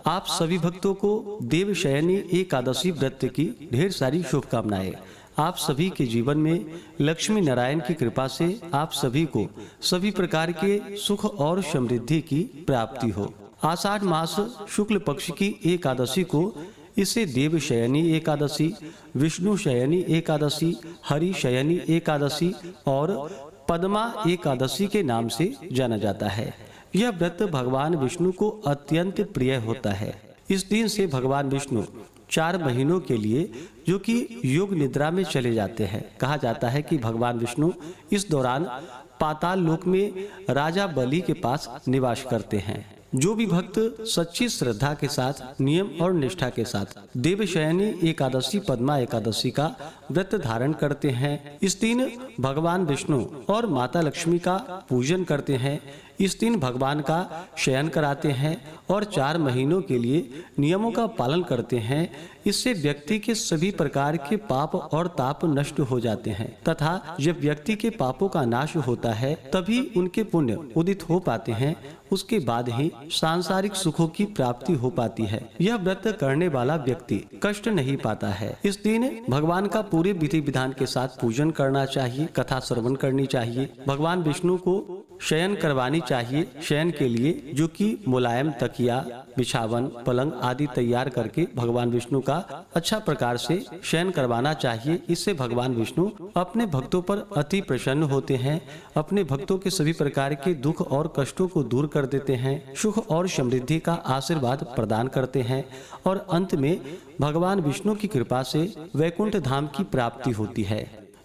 आप सभी भक्तों को देवशयनी एकादशी व्रत की ढेर सारी शुभकामनाएं। आप सभी के जीवन में लक्ष्मी नारायण की कृपा से आप सभी को सभी प्रकार के सुख और समृद्धि की प्राप्ति हो। आषाढ़ मास शुक्ल पक्ष की एकादशी को इसे देवशयनी एकादशी, विष्णु शयनी एकादशी, हरि शयनी एकादशी और पद्मा एकादशी के नाम से जाना जाता है। यह व्रत भगवान विष्णु को अत्यंत प्रिय होता है। इस दिन से भगवान विष्णु 4 महीनों के लिए जो कि योग निद्रा में चले जाते हैं। कहा जाता है कि भगवान विष्णु इस दौरान पाताल लोक में राजा बलि के पास निवास करते हैं। जो भी भक्त सच्ची श्रद्धा के साथ, नियम और निष्ठा के साथ देवशयनी एकादशी, पद्मा एकादशी का व्रत धारण करते हैं, इस दिन भगवान विष्णु और माता लक्ष्मी का पूजन करते हैं, इस दिन भगवान का शयन कराते हैं और 4 महीनों के लिए नियमों का पालन करते हैं, इससे व्यक्ति के सभी प्रकार के पाप और ताप नष्ट हो जाते हैं तथा जब व्यक्ति के पापों का नाश होता है तभी उनके पुण्य उदित हो पाते हैं। उसके बाद ही सांसारिक सुखों की प्राप्ति हो पाती है। यह व्रत करने वाला व्यक्ति कष्ट नहीं पाता है। इस दिन भगवान का पूरे विधि विधान के साथ पूजन करना चाहिए, कथा श्रवण करनी चाहिए, भगवान विष्णु को शयन करवानी चाहिए। शयन के लिए जो कि मुलायम तकिया, बिछावन, पलंग आदि तैयार करके भगवान विष्णु का अच्छा प्रकार से शयन करवाना चाहिए। इससे भगवान विष्णु अपने भक्तों पर अति प्रसन्न होते हैं, अपने भक्तों के सभी प्रकार के दुख और कष्टों को दूर कर देते हैं, सुख और समृद्धि का आशीर्वाद प्रदान करते हैं और अंत में भगवान विष्णु की कृपा से वैकुंठ धाम की प्राप्ति होती है।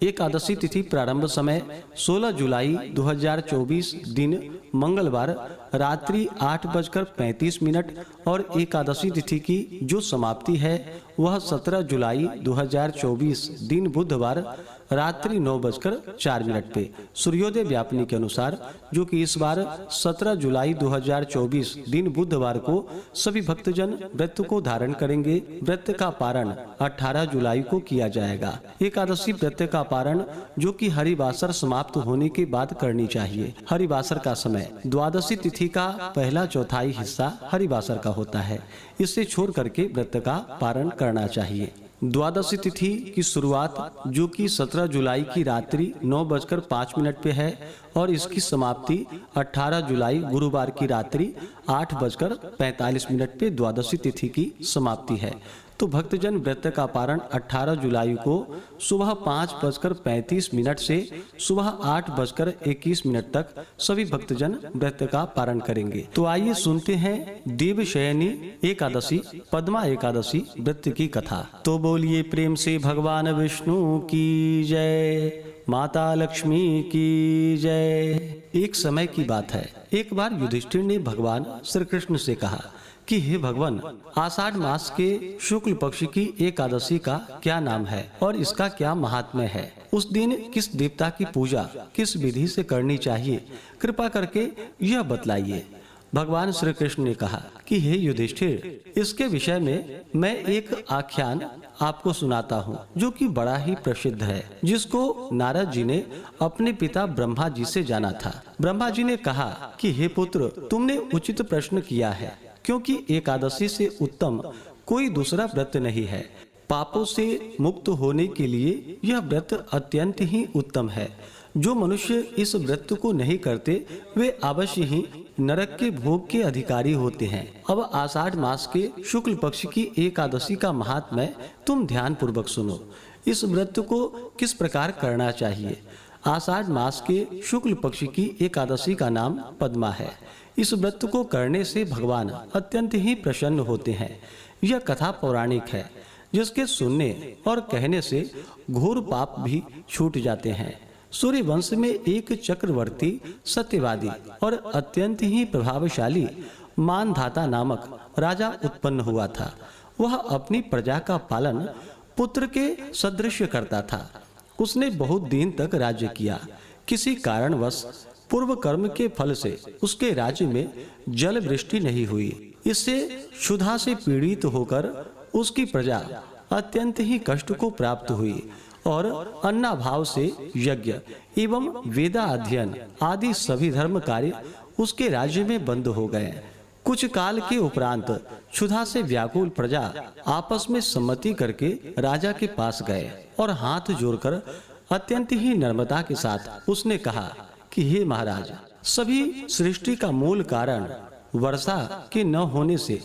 एकादशी तिथि प्रारंभ समय 16 जुलाई 2024 दिन मंगलवार रात्रि 8:35 और एकादशी तिथि की जो समाप्ति है वह 17 जुलाई 2024 दिन बुधवार रात्रि 9:04 पे सूर्योदय व्यापनी के अनुसार, जो कि इस बार 17 जुलाई 2024 दिन बुधवार को सभी भक्तजन व्रत को धारण करेंगे। व्रत का पारण 18 जुलाई को किया जाएगा। एकादशी व्रत का पारण जो कि हरिवासर समाप्त होने के बाद करनी चाहिए। हरिवासर का समय द्वादशी तिथि का पहला चौथाई हिस्सा हरिवासर का होता है। इससे छोड़ करके व्रत का पारण करना चाहिए। द्वादशी तिथि की शुरुआत जो कि 17 जुलाई की रात्रि 9:05 पे है और इसकी समाप्ति 18 जुलाई गुरुवार की रात्रि 8:45 पे द्वादशी तिथि की समाप्ति है। तो भक्तजन व्रत का पारण 18 जुलाई को सुबह 5:35 से सुबह 8:21 तक सभी भक्तजन व्रत का पारण करेंगे। तो आइए सुनते हैं देवशयनी एकादशी, पद्मा एकादशी व्रत की कथा। तो बोलिए प्रेम से भगवान विष्णु की जय, माता लक्ष्मी की जय। एक समय की बात है, एक बार युधिष्ठिर ने भगवान श्री कृष्ण से कहा कि हे भगवान, आषाढ़ मास के शुक्ल पक्ष की एकादशी का क्या नाम है और इसका क्या महात्म्य है? उस दिन किस देवता की पूजा किस विधि से करनी चाहिए? कृपा करके यह बतलाइए। भगवान श्री कृष्ण ने कहा कि हे युधिष्ठिर, इसके विषय में मैं एक आख्यान आपको सुनाता हूँ जो कि बड़ा ही प्रसिद्ध है, जिसको नारद जी ने अपने पिता ब्रह्मा जी से जाना था। ब्रह्मा जी ने कहा कि हे पुत्र, तुमने उचित प्रश्न किया है, क्योंकि एकादशी से उत्तम कोई दूसरा व्रत नहीं है। पापों से मुक्त होने के लिए यह व्रत अत्यंत ही उत्तम है। जो मनुष्य इस व्रत को नहीं करते वे अवश्य ही नरक के भोग के अधिकारी होते हैं। अब आषाढ़ मास के शुक्ल पक्ष की एकादशी का महात्म्य तुम ध्यान पूर्वक सुनो। इस व्रत को किस प्रकार करना चाहिए? आषाढ़ मास के शुक्ल पक्ष की एकादशी का नाम पद्मा है। इस व्रत को करने से भगवान अत्यंत ही प्रसन्न होते हैं। यह कथा पौराणिक है, जिसके सुनने और कहने से घोर पाप भी छूट जाते हैं। सूर्य वंश में एक चक्रवर्ती, सत्यवादी और अत्यंत ही प्रभावशाली मानधाता नामक राजा उत्पन्न हुआ था। वह अपनी प्रजा का पालन पुत्र के सदृश करता था। उसने बहुत दिन तक राज्य किया। किसी कारणवश पूर्व कर्म के फल से उसके राज्य में जल वृष्टि नहीं हुई। इससे क्षुधा से पीड़ित होकर उसकी प्रजा अत्यंत ही कष्ट को प्राप्त हुई और अन्नाभाव से यज्ञ एवं वेदा अध्ययन आदि सभी धर्म कार्य उसके राज्य में बंद हो गए। कुछ काल के उपरांत क्षुधा से व्याकुल प्रजा आपस में सम्मति करके राजा के पास गए और हाथ जोड़कर अत्यंत ही नम्रता के साथ उसने कहा कि हे महाराज, सभी सृष्टि का मूल कारण वर्षा के न होने से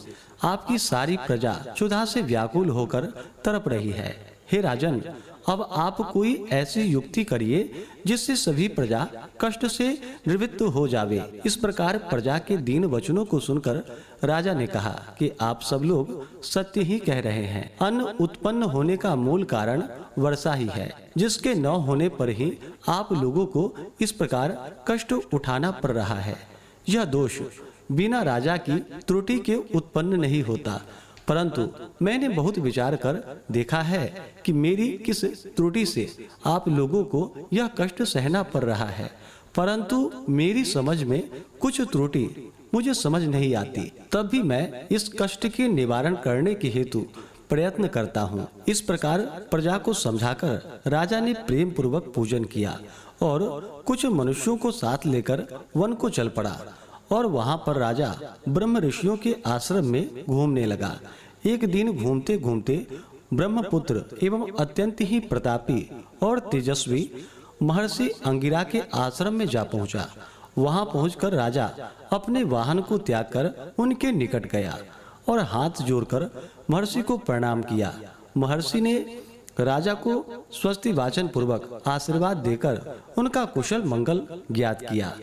आपकी सारी प्रजा क्षुधा से व्याकुल होकर तड़प रही है। हे राजन, अब आप कोई ऐसी युक्ति करिए जिससे सभी प्रजा कष्ट से निवृत्त हो जावे। इस प्रकार प्रजा के दीन वचनों को सुनकर राजा ने कहा कि आप सब लोग सत्य ही कह रहे हैं। अन्न उत्पन्न होने का मूल कारण वर्षा ही है, जिसके न होने पर ही आप लोगों को इस प्रकार कष्ट उठाना पड़ रहा है। यह दोष बिना राजा की त्रुटि के उत्पन्न नहीं होता, परंतु मैंने बहुत विचार कर देखा है कि मेरी किस त्रुटि से आप लोगों को यह कष्ट सहना पड़ रहा है, परंतु मेरी समझ में कुछ त्रुटि मुझे समझ नहीं आती। तब भी मैं इस कष्ट के निवारण करने के हेतु प्रयत्न करता हूँ। इस प्रकार प्रजा को समझाकर राजा ने प्रेम पूर्वक पूजन किया और कुछ मनुष्यों को साथ लेकर वन को चल पड़ा और वहां पर राजा ब्रह्म ऋषियों के आश्रम में घूमने लगा। एक दिन घूमते घूमते ब्रह्मपुत्र एवं अत्यंत ही प्रतापी और तेजस्वी महर्षि अंगिरा के आश्रम में जा पहुंचा। वहां पहुंचकर राजा अपने वाहन को त्याग कर उनके निकट गया और हाथ जोड़कर महर्षि को प्रणाम किया। महर्षि ने राजा को स्वस्ति वाचन पूर्वक आशीर्वाद देकर उनका कुशल मंगल ज्ञात किया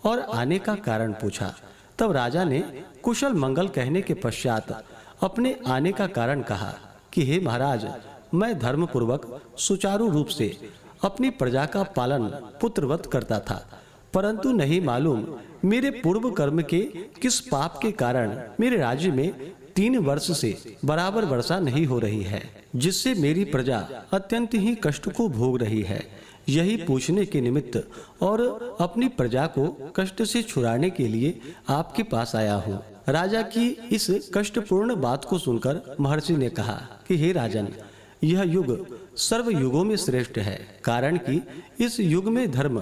और आने का कारण पूछा। तब राजा ने कुशल मंगल कहने के पश्चात अपने आने का कारण कहा कि हे महाराज, मैं धर्म पूर्वक सुचारू रूप से अपनी प्रजा का पालन पुत्रवत करता था, परंतु नहीं मालूम मेरे पूर्व कर्म के किस पाप के कारण मेरे राज्य में 3 वर्ष से बराबर वर्षा नहीं हो रही है, जिससे मेरी प्रजा अत्यंत ही कष्ट को भोग रही है। यही पूछने के निमित्त और अपनी प्रजा को कष्ट से छुड़ाने के लिए आपके पास आया हूँ। राजा की इस कष्टपूर्ण बात को सुनकर महर्षि ने कहा कि हे राजन, यह युग सर्व युगों में श्रेष्ठ है, कारण कि इस युग में धर्म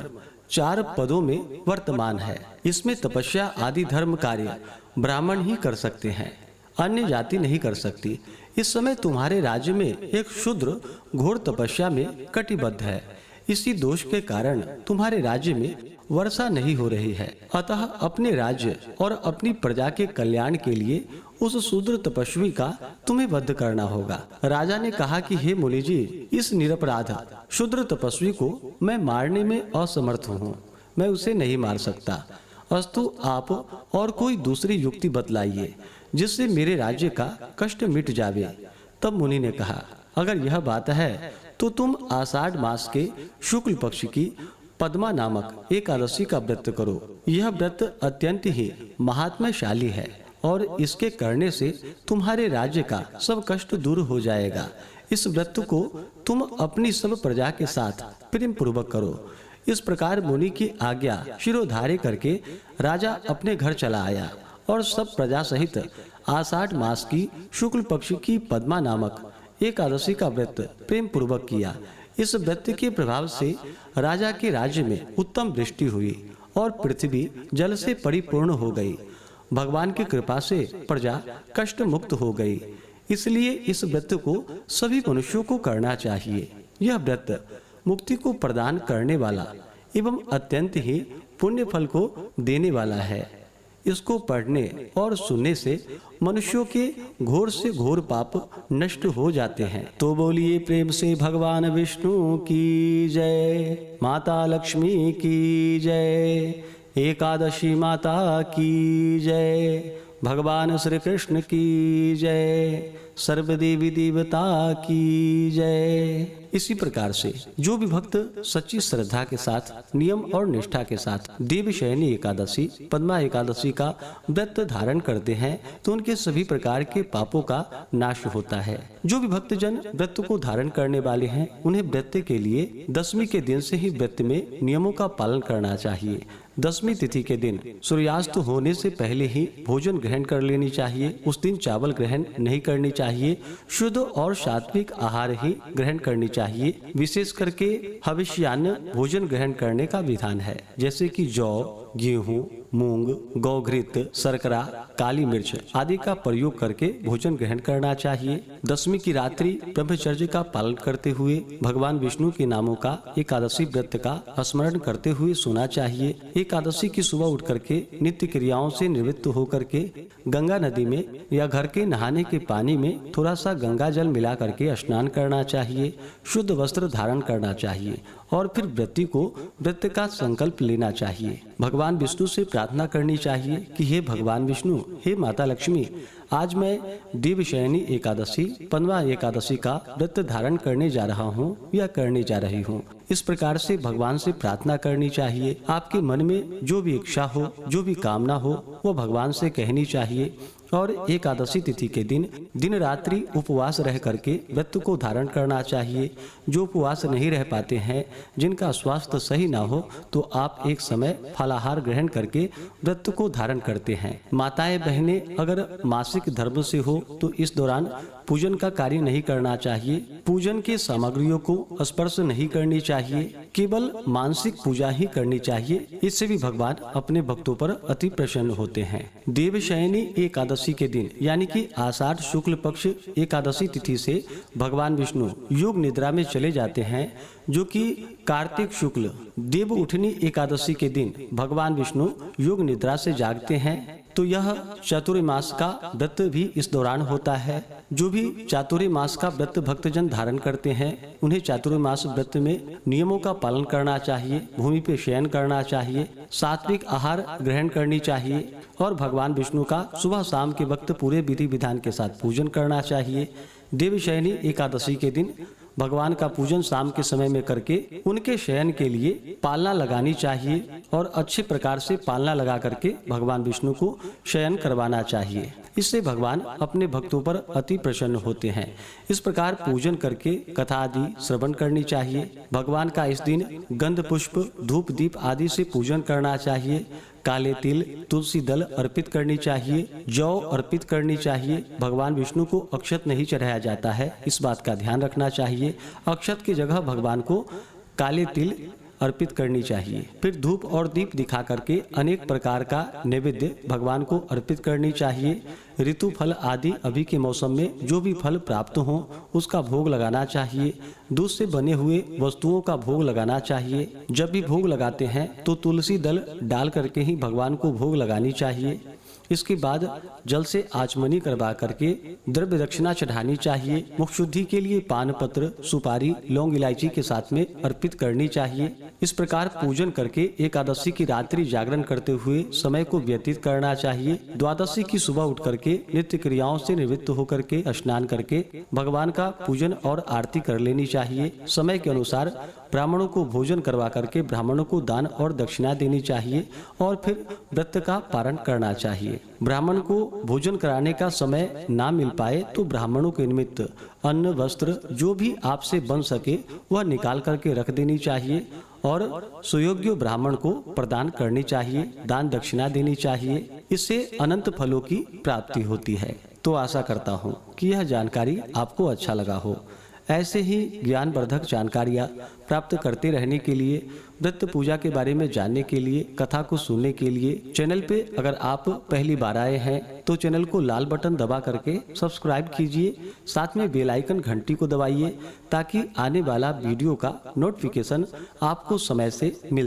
4 पदों में वर्तमान है। इसमें तपस्या आदि धर्म कार्य ब्राह्मण ही कर सकते हैं, अन्य जाति नहीं कर सकती। इस समय तुम्हारे राज्य में एक शूद्र घोर तपस्या में कटिबद्ध है। इसी दोष के कारण तुम्हारे राज्य में वर्षा नहीं हो रही है। अतः अपने राज्य और अपनी प्रजा के कल्याण के लिए उस शूद्र तपस्वी का तुम्हें वध करना होगा। राजा ने कहा कि हे मुनि जी, इस निरपराध शूद्र तपस्वी को मैं मारने में असमर्थ हूँ, मैं उसे नहीं मार सकता। अस्तु आप और कोई दूसरी युक्ति बतलाइए जिससे मेरे राज्य का कष्ट मिट जावे। तब मुनि ने कहा, अगर यह बात है तो तुम आषाढ़ मास के शुक्ल पक्ष की पद्मा नामक एकादशी का व्रत करो। यह व्रत अत्यंत ही महात्म्यशाली है और इसके करने से तुम्हारे राज्य का सब कष्ट दूर हो जाएगा। इस व्रत को तुम अपनी सब प्रजा के साथ प्रेम पूर्वक करो। इस प्रकार मुनि की आज्ञा शिरोधार्य करके राजा अपने घर चला आया और सब प्रजा सहित आषाढ़ मास की शुक्ल पक्ष की पद्मा नामक एकादशी का व्रत प्रेम पूर्वक किया। इस व्रत के प्रभाव से राजा के राज्य में उत्तम वृष्टि हुई और पृथ्वी जल से परिपूर्ण हो गई। भगवान की कृपा से प्रजा कष्ट मुक्त हो गई। इसलिए इस व्रत को सभी मनुष्यों को करना चाहिए। यह व्रत मुक्ति को प्रदान करने वाला एवं अत्यंत ही पुण्य फल को देने वाला है। इसको पढ़ने और सुनने से मनुष्यों के घोर से घोर पाप नष्ट हो जाते हैं। तो बोलिए प्रेम से भगवान विष्णु की जय, माता लक्ष्मी की जय, एकादशी माता की जय, भगवान श्री कृष्ण की जय, सर्वदेवी देवता की जय। इसी प्रकार से जो भी भक्त सच्ची श्रद्धा के साथ नियम और निष्ठा के साथ देवशयनी एकादशी पद्मा एकादशी का व्रत धारण करते हैं तो उनके सभी प्रकार के पापों का नाश होता है। जो भी भक्तजन व्रत को धारण करने वाले हैं उन्हें व्रत के लिए 10वीं के दिन से ही व्रत में नियमों का पालन करना चाहिए। 10वीं तिथि के दिन सूर्यास्त होने से पहले ही भोजन ग्रहण कर लेनी चाहिए। उस दिन चावल ग्रहण नहीं करनी चाहिए। शुद्ध और सात्विक आहार ही ग्रहण करनी चाहिए। विशेष करके हविष्यान्न भोजन ग्रहण करने का विधान है, जैसे कि जौ, गेहूं, मूंग, गौघृत, शर्करा, काली मिर्च आदि का प्रयोग करके भोजन ग्रहण करना चाहिए। दशमी की रात्रि ब्रह्मचर्य का पालन करते हुए भगवान विष्णु के नामों का एकादशी व्रत का स्मरण करते हुए सोना चाहिए। एकादशी की सुबह उठ करके नित्य क्रियाओं से निवृत्त होकर के गंगा नदी में या घर के नहाने के पानी में थोड़ा सा गंगा जल मिला करके स्नान करना चाहिए। शुद्ध वस्त्र धारण करना चाहिए और फिर व्रती को व्रत का संकल्प लेना चाहिए। भगवान विष्णु से प्रार्थना करनी चाहिए कि हे भगवान विष्णु, हे माता लक्ष्मी, आज मैं देवशयनी एकादशी 15 एकादशी का व्रत धारण करने जा रहा हूँ या करने जा रही हूँ। इस प्रकार से भगवान से प्रार्थना करनी चाहिए। आपके मन में जो भी इच्छा हो, जो भी कामना हो, वो भगवान से कहनी चाहिए। और एकादशी तिथि के दिन दिन रात्रि उपवास रह करके व्रत को धारण करना चाहिए। जो उपवास नहीं रह पाते हैं, जिनका स्वास्थ्य सही ना हो, तो आप एक समय फलाहार ग्रहण करके व्रत को धारण करते हैं। माताएं बहनें अगर मासिक धर्म से हो तो इस दौरान पूजन का कार्य नहीं करना चाहिए। पूजन के सामग्रियों को स्पर्श नहीं करनी चाहिए, केवल मानसिक पूजा ही करनी चाहिए। इससे भी भगवान अपने भक्तों पर अति प्रसन्न होते हैं। देवशयनी एकादशी के दिन यानी कि आषाढ़ शुक्ल पक्ष एकादशी तिथि से भगवान विष्णु योग निद्रा में चले जाते हैं, जो कि कार्तिक शुक्ल देव उठनी एकादशी के दिन भगवान विष्णु योग निद्रा से जागते हैं। तो यह चातुर्मास का व्रत भी इस दौरान होता है। जो भी चातुर्मास का व्रत भक्तजन धारण करते हैं, उन्हें चातुर्मास व्रत में नियमों का पालन करना चाहिए। भूमि पे शयन करना चाहिए, सात्विक आहार ग्रहण करनी चाहिए और भगवान विष्णु का सुबह शाम के वक्त पूरे विधि विधान के साथ पूजन करना चाहिए। देवशयनी एकादशी के दिन भगवान का पूजन शाम के समय में करके उनके शयन के लिए पालना लगानी चाहिए और अच्छे प्रकार से पालना लगा करके भगवान विष्णु को शयन करवाना चाहिए। इससे भगवान अपने भक्तों पर अति प्रसन्न होते हैं। इस प्रकार पूजन करके कथा आदि श्रवण करनी चाहिए। भगवान का इस दिन गंध पुष्प धूप दीप आदि से पूजन करना चाहिए। काले तिल तुलसी दल अर्पित करनी चाहिए, जौ अर्पित करनी चाहिए। भगवान विष्णु को अक्षत नहीं चढ़ाया जाता है, इस बात का ध्यान रखना चाहिए। अक्षत की जगह भगवान को काले तिल अर्पित करनी चाहिए। फिर धूप और दीप दिखा करके अनेक प्रकार का नैवेद्य भगवान को अर्पित करनी चाहिए। ऋतु फल आदि अभी के मौसम में जो भी फल प्राप्त हो उसका भोग लगाना चाहिए। दूध से बने हुए वस्तुओं का भोग लगाना चाहिए। जब भी भोग लगाते हैं तो तुलसी दल डाल करके ही भगवान को भोग लगानी चाहिए। इसके बाद जल से आचमनी करवा करके द्रव्य दक्षिणा चढ़ानी चाहिए। मुख शुद्धि के लिए पान पत्र, सुपारी, लौंग, इलायची के साथ में अर्पित करनी चाहिए। इस प्रकार पूजन करके एकादशी की रात्रि जागरण करते हुए समय को व्यतीत करना चाहिए। द्वादशी की सुबह उठ करके नित्य क्रियाओं से निवृत्त होकर के स्नान करके भगवान का पूजन और आरती कर लेनी चाहिए। समय के अनुसार ब्राह्मणों को भोजन करवा करके ब्राह्मणों को दान और दक्षिणा देनी चाहिए और फिर व्रत का पारण करना चाहिए। ब्राह्मण को भोजन कराने का समय ना मिल पाए तो ब्राह्मणों के निमित्त अन्न वस्त्र जो भी आपसे बन सके वह निकाल करके रख देनी चाहिए और सुयोग्य ब्राह्मण को प्रदान करनी चाहिए, दान दक्षिणा देनी चाहिए। इससे अनंत फलों की प्राप्ति होती है। तो आशा करता हूँ कि यह जानकारी आपको अच्छा लगा हो। ऐसे ही ज्ञानवर्धक जानकारियाँ प्राप्त करते रहने के लिए, व्रत पूजा के बारे में जानने के लिए, कथा को सुनने के लिए चैनल पे अगर आप पहली बार आए हैं तो चैनल को लाल बटन दबा करके सब्सक्राइब कीजिए। साथ में बेल आइकन घंटी को दबाइए ताकि आने वाला वीडियो का नोटिफिकेशन आपको समय से मिल